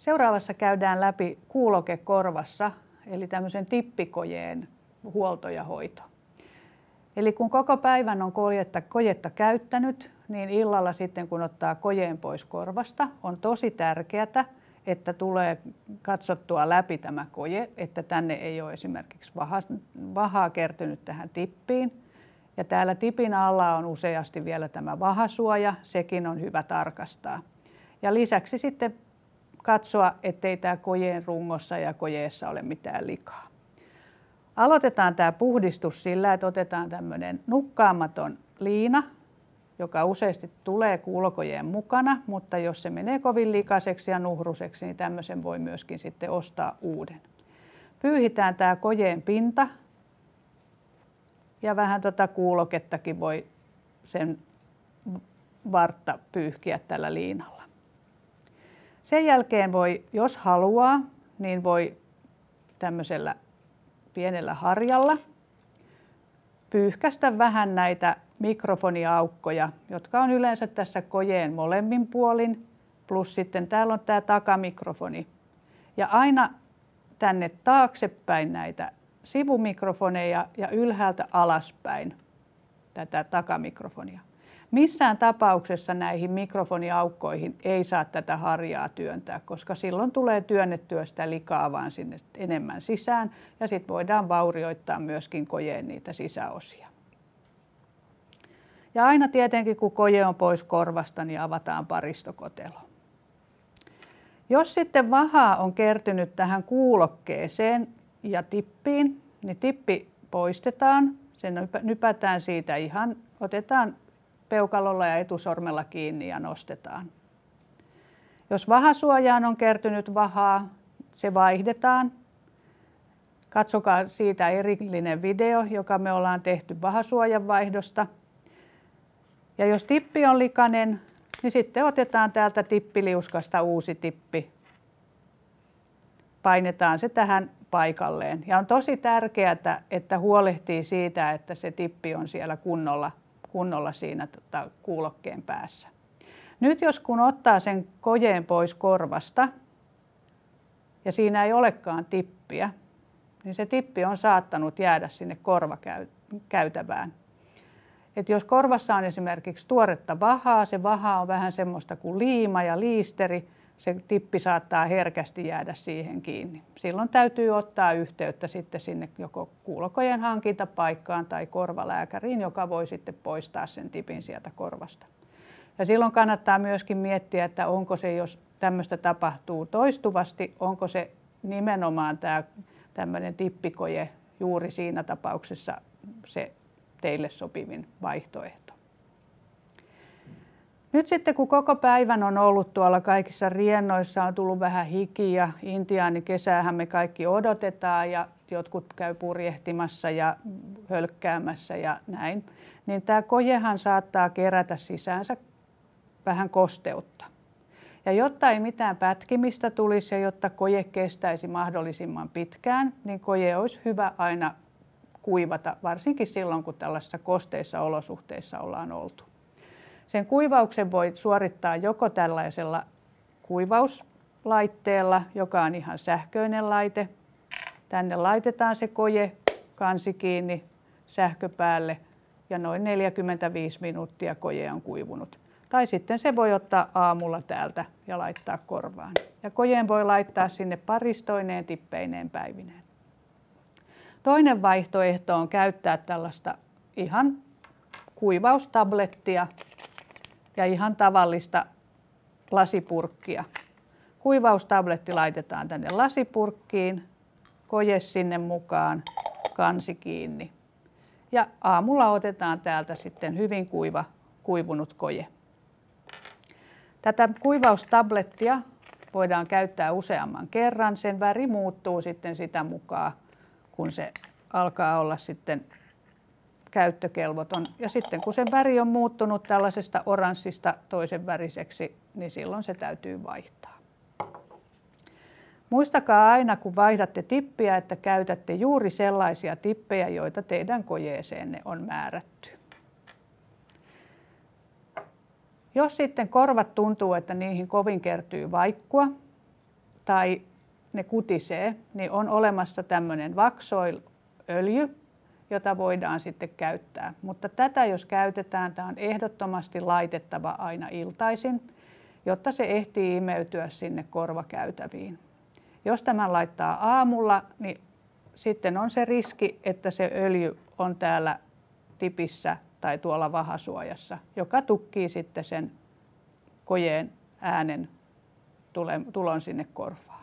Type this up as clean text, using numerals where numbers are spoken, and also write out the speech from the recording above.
Seuraavassa käydään läpi kuuloke korvassa, eli tämmöisen tippikojeen huolto ja hoito. Eli kun koko päivän on kojetta käyttänyt, niin illalla sitten kun ottaa kojeen pois korvasta, on tosi tärkeää, että tulee katsottua läpi tämä koje, että tänne ei ole esimerkiksi vahaa kertynyt tähän tippiin. Ja täällä tipin alla on useasti vielä tämä vahasuoja, sekin on hyvä tarkastaa. Ja lisäksi sitten katsoa, ettei tämä kojeen rungossa ja kojeessa ole mitään likaa. Aloitetaan tämä puhdistus sillä, että otetaan tämmöinen nukkaamaton liina, joka useasti tulee kuulokojeen mukana, mutta jos se menee kovin likaiseksi ja nuhruseksi, niin tämmöisen voi myöskin sitten ostaa uuden. Pyyhitään tämä kojeen pinta ja vähän kuulokettakin voi sen vartta pyyhkiä tällä liinalla. Sen jälkeen voi, jos haluaa, niin voi tämmöisellä pienellä harjalla pyyhkäistä vähän näitä mikrofoniaukkoja, jotka on yleensä tässä kojeen molemmin puolin, plus sitten täällä on tämä takamikrofoni. Ja aina tänne taaksepäin näitä sivumikrofoneja ja ylhäältä alaspäin tätä takamikrofonia. Missään tapauksessa näihin mikrofoniaukkoihin ei saa tätä harjaa työntää, koska silloin tulee työnnettyä sitä likaa vaan sinne enemmän sisään ja sitten voidaan vaurioittaa myöskin kojeen niitä sisäosia. Ja aina tietenkin kun koje on pois korvasta, niin avataan paristokotelo. Jos sitten vahaa on kertynyt tähän kuulokkeeseen ja tippiin, niin tippi poistetaan. Sen nypätään siitä ihan, otetaan peukalolla ja etusormella kiinni ja nostetaan. Jos vahasuojaan on kertynyt vahaa, se vaihdetaan. Katsokaa siitä erillinen video, joka me ollaan tehty vahasuojan vaihdosta. Ja jos tippi on likainen, niin sitten otetaan täältä tippiliuskasta uusi tippi. Painetaan se tähän paikalleen. Ja on tosi tärkeää, että huolehtii siitä, että se tippi on siellä kunnolla siinä kuulokkeen päässä. Nyt jos kun ottaa sen kojeen pois korvasta ja siinä ei olekaan tippiä, niin se tippi on saattanut jäädä sinne korvakäytävään. Et jos korvassa on esimerkiksi tuoretta vahaa, se vaha on vähän semmoista kuin liima ja liisteri, se tippi saattaa herkästi jäädä siihen kiinni. Silloin täytyy ottaa yhteyttä sitten sinne joko kuulokojen hankintapaikkaan tai korvalääkäriin, joka voi sitten poistaa sen tipin sieltä korvasta. Ja silloin kannattaa myöskin miettiä, että onko se, jos tämmöistä tapahtuu toistuvasti, onko se nimenomaan tämä tämmöinen tippikoje juuri siinä tapauksessa se teille sopivin vaihtoehto. Nyt sitten kun koko päivän on ollut tuolla kaikissa riennoissa, on tullut vähän hikiä, intiaanikesäähän me kaikki odotetaan ja jotkut käy purjehtimassa ja hölkkäämässä ja näin, niin tämä kojehan saattaa kerätä sisäänsä vähän kosteutta. Ja jotta ei mitään pätkimistä tulisi ja jotta koje kestäisi mahdollisimman pitkään, niin koje olisi hyvä aina kuivata, varsinkin silloin kun tällaisissa kosteissa olosuhteissa ollaan oltu. Sen kuivauksen voi suorittaa joko tällaisella kuivauslaitteella, joka on ihan sähköinen laite. Tänne laitetaan se koje, kansi kiinni, sähkö päälle ja noin 45 minuuttia koje on kuivunut. Tai sitten se voi ottaa aamulla täältä ja laittaa korvaan. Ja kojeen voi laittaa sinne paristoineen, tippeineen, päivineen. Toinen vaihtoehto on käyttää tällaista ihan kuivaustablettia ja ihan tavallista lasipurkkia. Kuivaustabletti laitetaan tänne lasipurkkiin, koje sinne mukaan, kansi kiinni. Ja aamulla otetaan täältä sitten hyvin kuivunut koje. Tätä kuivaustablettia voidaan käyttää useamman kerran. Sen väri muuttuu sitten sitä mukaan, kun se alkaa olla sitten käyttökelvoton. Ja sitten kun sen väri on muuttunut tällaisesta oranssista toisen väriseksi, niin silloin se täytyy vaihtaa. Muistakaa aina, kun vaihdatte tippiä, että käytätte juuri sellaisia tippejä, joita teidän kojeeseenne on määrätty. Jos sitten korvat tuntuu, että niihin kovin kertyy vaikkua, tai ne kutisee, niin on olemassa tämmöinen Waxoil-öljy, jota voidaan sitten käyttää. Mutta tätä jos käytetään, tämä on ehdottomasti laitettava aina iltaisin, jotta se ehtii imeytyä sinne korvakäytäviin. Jos tämän laittaa aamulla, niin sitten on se riski, että se öljy on täällä tipissä tai tuolla vahasuojassa, joka tukkii sitten sen kojeen äänen tulon sinne korvaan.